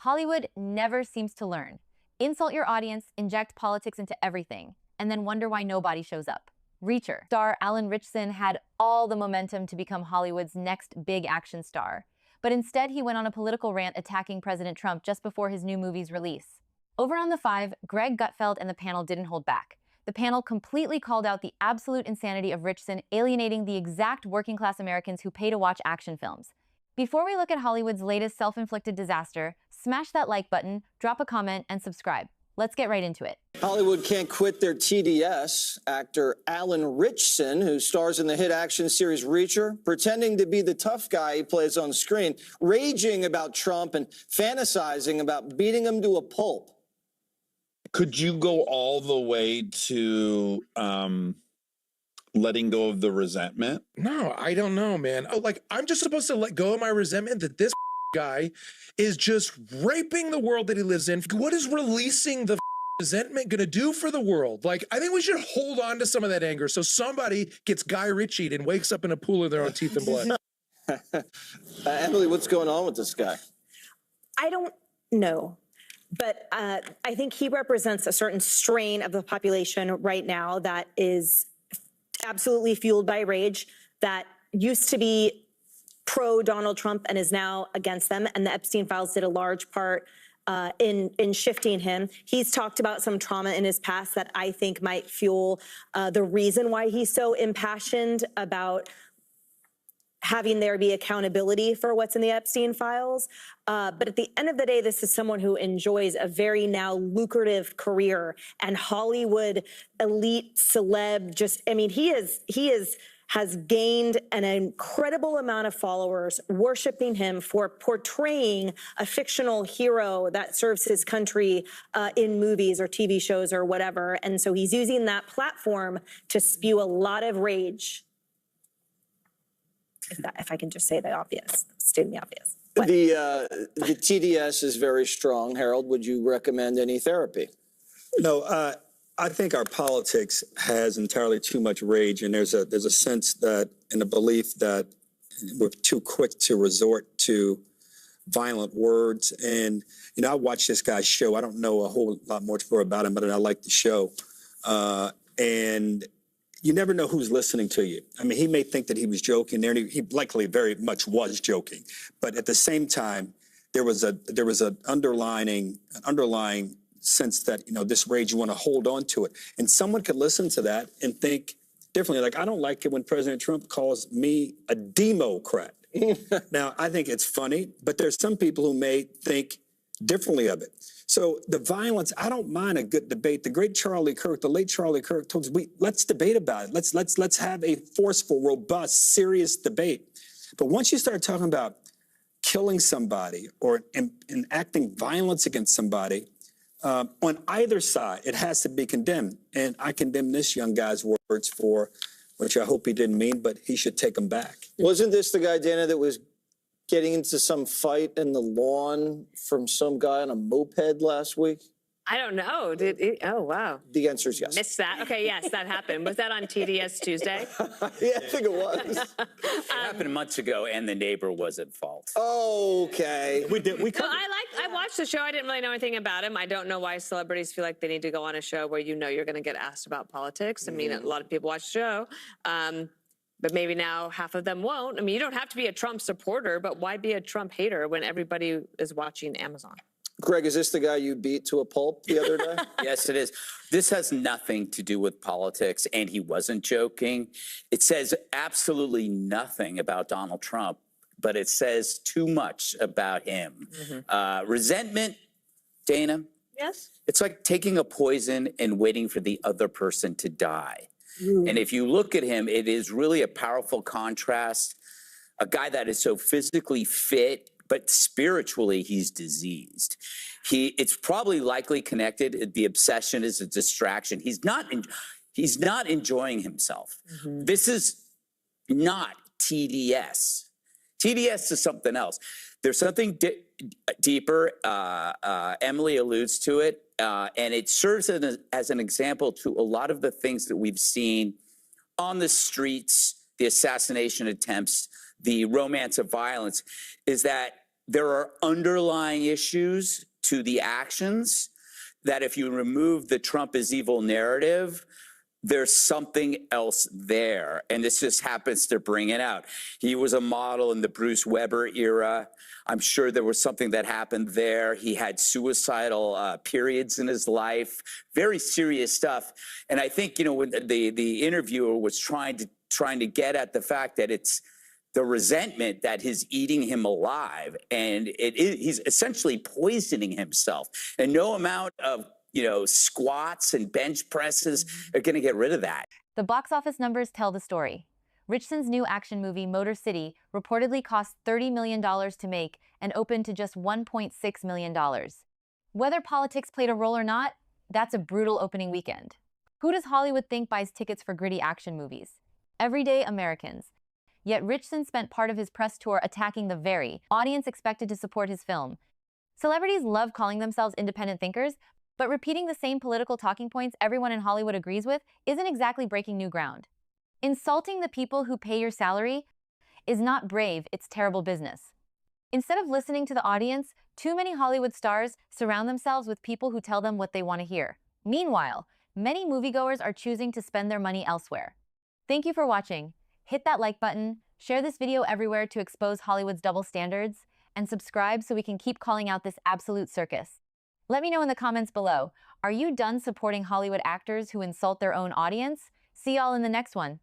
Hollywood never seems to learn. Insult your audience, inject politics into everything, and then wonder why nobody shows up. Reacher star Alan Ritchson had all the momentum to become Hollywood's next big action star, but instead he went on a political rant attacking President Trump just before his new movie's release. Over on The Five, Greg Gutfeld and the panel didn't hold back. The panel completely called out the absolute insanity of Ritchson alienating the exact working-class Americans who pay to watch action films. Before we look at Hollywood's latest self-inflicted disaster, smash that like button, drop a comment, and subscribe. Let's get right into it. Hollywood can't quit their TDS. Actor Alan Ritchson, who stars in the hit action series Reacher, pretending to be the tough guy he plays on screen, raging about Trump and fantasizing about beating him to a pulp. Could you go all the way to letting go of the resentment? No, I don't know, man. Oh, like, I'm just supposed to let go of my resentment that this guy is just raping the world that he lives in. What is releasing the resentment gonna do for the world? Like, I think we should hold on to some of that anger so somebody gets Guy Ritchied and wakes up in a pool of their own teeth and blood. Emily, what's going on with this guy? I don't know. But I think he represents a certain strain of the population right now that is absolutely fueled by rage, that used to be pro-Donald Trump and is now against them. And the Epstein files did a large part in shifting him. He's talked about some trauma in his past that I think might fuel the reason why he's so impassioned about having there be accountability for what's in the Epstein files. But at the end of the day, this is someone who enjoys a very now lucrative career, and Hollywood elite celeb has gained an incredible amount of followers worshiping him for portraying a fictional hero that serves his country in movies or TV shows or whatever. And so he's using that platform to spew a lot of rage. If I can just say the obvious, stating the obvious. What? The TDS is very strong. Harold, would you recommend any therapy? No, I think our politics has entirely too much rage, and there's a sense that, and a belief that we're too quick to resort to violent words. And I watch this guy's show. I don't know a whole lot more about him, but I like the show. And you never know who's listening to you. I mean, he may think that he was joking there, and he likely very much was joking. But at the same time, there was an underlying sense that, this rage, you want to hold on to it. And someone could listen to that and think differently. Like, I don't like it when President Trump calls me a Democrat. Now, I think it's funny, but there's some people who may think differently of it. So the violence, I don't mind a good debate. The great Charlie Kirk, the late Charlie Kirk told us, let's debate about it. Let's have a forceful, robust, serious debate. But once you start talking about killing somebody or enacting violence against somebody, on either side, it has to be condemned. And I condemn this young guy's words for, which I hope he didn't mean, but he should take them back. Wasn't this the guy, Dana, that was getting into some fight in the lawn from some guy on a moped last week? I don't know. Oh, wow. The answer is yes. Missed that. Okay, yes, that happened. Was that on TDS Tuesday? Yeah, I think it was. It happened months ago, and the neighbor was at fault. Okay. I watched the show. I didn't really know anything about him. I don't know why celebrities feel like they need to go on a show where you're going to get asked about politics. I mean, a lot of people watch the show. But maybe now half of them won't. I mean, you don't have to be a Trump supporter, but why be a Trump hater when everybody is watching Amazon? Greg, is this the guy you beat to a pulp the other day? Yes, it is. This has nothing to do with politics, and he wasn't joking. It says absolutely nothing about Donald Trump, but it says too much about him. Resentment, Dana? Yes? It's like taking a poison and waiting for the other person to die. And if you look at him, it is really a powerful contrast. A guy that is so physically fit, but spiritually he's diseased. It's probably likely connected. The obsession is a distraction. He's not enjoying himself. This is not TDS. TDS is something else. There's something deeper. Emily alludes to it, and it serves as an example to a lot of the things that we've seen on the streets, the assassination attempts, the romance of violence, is that there are underlying issues to the actions that if you remove the Trump is evil narrative, there's something else there. And this just happens to bring it out. He was a model in the Bruce Weber era. I'm sure there was something that happened there. He had suicidal periods in his life, very serious stuff. And I think, you know, when the interviewer was trying to get at the fact that it's the resentment that is eating him alive, and he's essentially poisoning himself. And no amount of, you know, squats and bench presses are going to get rid of that. The box office numbers tell the story. Ritchson's new action movie, Motor City, reportedly cost $30 million to make and opened to just $1.6 million. Whether politics played a role or not, that's a brutal opening weekend. Who does Hollywood think buys tickets for gritty action movies? Everyday Americans. Yet Ritchson spent part of his press tour attacking the very audience expected to support his film. Celebrities love calling themselves independent thinkers, but repeating the same political talking points everyone in Hollywood agrees with isn't exactly breaking new ground. Insulting the people who pay your salary is not brave, it's terrible business. Instead of listening to the audience, too many Hollywood stars surround themselves with people who tell them what they want to hear. Meanwhile, many moviegoers are choosing to spend their money elsewhere. Thank you for watching. Hit that like button, share this video everywhere to expose Hollywood's double standards, and subscribe so we can keep calling out this absolute circus. Let me know in the comments below, are you done supporting Hollywood actors who insult their own audience? See y'all in the next one.